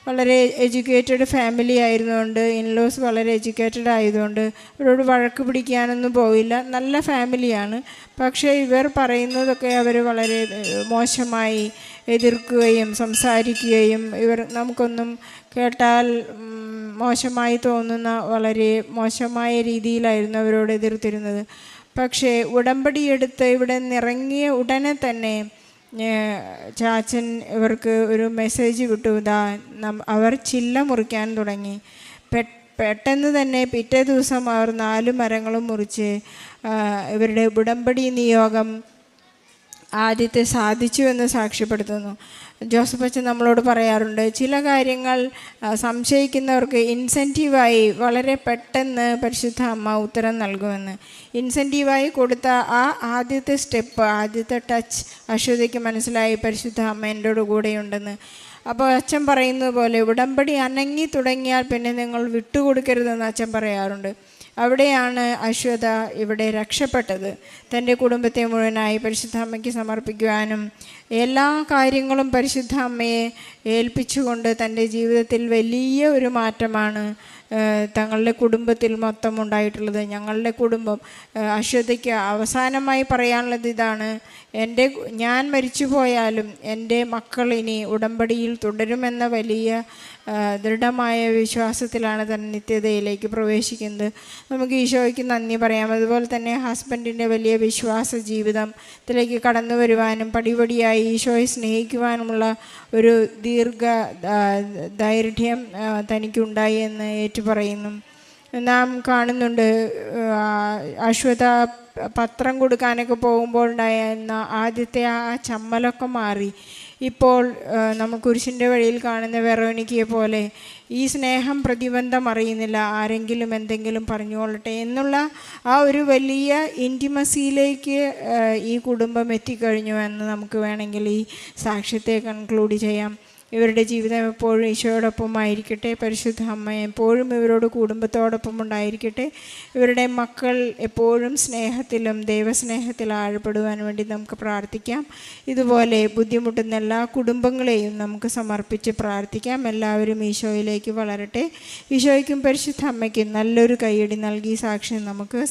വളരെ എഡ്യൂക്കേറ്റഡ് ഫാമിലി ആയതുകൊണ്ട്, ഇൻലോസ് വളരെ എഡ്യൂക്കേറ്റഡ് ആയതുകൊണ്ട് അവരോട് വഴക്ക് പിടിക്കാനൊന്നും പോയില്ല. നല്ല ഫാമിലിയാണ്. പക്ഷേ ഇവർ പറയുന്നതൊക്കെ അവർ വളരെ മോശമായി എതിർക്കുകയും സംസാരിക്കുകയും നമുക്കൊന്നും കേട്ടാൽ മോശമായി തോന്നുന്ന വളരെ മോശമായ രീതിയിലായിരുന്നു അവരോട് എതിർത്തിരുന്നത്. പക്ഷേ ഉടമ്പടിയെടുത്ത് ഇവിടെ നിറങ്ങിയ ഉടനെ തന്നെ ചാച്ചൻ ഇവർക്ക് ഒരു മെസ്സേജ് വിട്ടു. അവർ ചില്ല മുറിക്കാൻ തുടങ്ങി. പെട്ടെന്ന് തന്നെ പിറ്റേ ദിവസം അവർ 4 മരങ്ങളും മുറിച്ച് ഇവരുടെ ഉടമ്പടി നിയോഗം ആദ്യത്തെ സാധിച്ചു എന്ന് സാക്ഷ്യപ്പെടുത്തുന്നു. ജോസഫ് അച്ഛൻ നമ്മളോട് പറയാറുണ്ട്, ചില കാര്യങ്ങൾ സംശയിക്കുന്നവർക്ക് ഇൻസെൻറ്റീവായി വളരെ പെട്ടെന്ന് പരിശുദ്ധ അമ്മ ഉത്തരം നൽകുമെന്ന്. ഇൻസെൻറ്റീവായി കൊടുത്ത ആ ആദ്യത്തെ സ്റ്റെപ്പ്, ആദ്യത്തെ ടച്ച് അശ്വതിക്ക് മനസ്സിലായി പരിശുദ്ധ അമ്മ എൻ്റെ കൂടെയുണ്ടെന്ന്. അപ്പോൾ അച്ഛൻ പറയുന്നത് പോലെ ഉടമ്പടി അനങ്ങി തുടങ്ങിയാൽ പിന്നെ നിങ്ങൾ വിട്ടുകൊടുക്കരുതെന്ന് അച്ഛൻ പറയാറുണ്ട്. അവിടെയാണ് അശ്വത ഇവിടെ രക്ഷപ്പെട്ടത്. തൻ്റെ കുടുംബത്തെ മുഴുവനായി പരിശുദ്ധ അമ്മയ്ക്ക് സമർപ്പിക്കുവാനും എല്ലാ കാര്യങ്ങളും പരിശുദ്ധ അമ്മയെ ഏൽപ്പിച്ചുകൊണ്ട് തൻ്റെ ജീവിതത്തിൽ വലിയ ഒരു മാറ്റമാണ് തങ്ങളുടെ കുടുംബത്തിൽ മൊത്തം ഉണ്ടായിട്ടുള്ളത്. ഞങ്ങളുടെ കുടുംബം, അശ്വതയ്ക്ക് അവസാനമായി പറയാനുള്ളത് ഇതാണ്: ഞാൻ മരിച്ചു പോയാലും എൻ്റെ മക്കൾ ഇനി ഉടമ്പടിയിൽ തുടരുമെന്ന വലിയ ദൃഢമായ വിശ്വാസത്തിലാണ് താൻ നിത്യതയിലേക്ക് പ്രവേശിക്കുന്നത്. നമുക്ക് ഈശോയ്ക്ക് നന്ദി പറയാം. അതുപോലെ തന്നെ ഹസ്ബൻഡിൻ്റെ വലിയ വിശ്വാസ ജീവിതത്തിലേക്ക് കടന്നു വരുവാനും പടിപടിയായി ഈശോയെ സ്നേഹിക്കുവാനുമുള്ള ഒരു ദൈർഘ്യം തനിക്കുണ്ടായി എന്ന് ഏറ്റുപറയുന്നു. നാം കാണുന്നുണ്ട് അശ്വത പത്രം കൊടുക്കാനൊക്കെ പോകുമ്പോൾ ഉണ്ടായിരുന്ന ആദ്യത്തെ ആ ചമ്മലൊക്കെ മാറി. ഇപ്പോൾ നമുക്ക് കുരിശിൻ്റെ വഴിയിൽ കാണുന്ന വെറോനിക്കയെ പോലെ ഈ സ്നേഹം പ്രതിബന്ധം അറിയുന്നില്ല, ആരെങ്കിലും എന്തെങ്കിലും പറഞ്ഞുകൊള്ളട്ടെ എന്നുള്ള ആ ഒരു വലിയ ഇൻറ്റിമസിയിലേക്ക് ഈ കുടുംബം എത്തിക്കഴിഞ്ഞു എന്ന് നമുക്ക് വേണമെങ്കിൽ ഈ സാക്ഷ്യത്തെ കൺക്ലൂഡ് ചെയ്യാം. ഇവരുടെ ജീവിതം എപ്പോഴും ഈശോയോടൊപ്പം ആയിരിക്കട്ടെ. പരിശുദ്ധ അമ്മ എപ്പോഴും ഇവരോട് കുടുംബത്തോടൊപ്പം ഉണ്ടായിരിക്കട്ടെ. ഇവരുടെ മക്കൾ എപ്പോഴും സ്നേഹത്തിലും ദൈവസ്നേഹത്തിൽ ആഴപ്പെടുവാൻ വേണ്ടി നമുക്ക് പ്രാർത്ഥിക്കാം. ഇതുപോലെ ബുദ്ധിമുട്ടുന്ന എല്ലാ കുടുംബങ്ങളെയും നമുക്ക് സമർപ്പിച്ച് പ്രാർത്ഥിക്കാം. എല്ലാവരും ഈശോയിലേക്ക് വളരട്ടെ. ഈശോയ്ക്കും പരിശുദ്ധ അമ്മയ്ക്കും നല്ലൊരു കൈയടി നൽകി സാക്ഷ്യം നമുക്ക്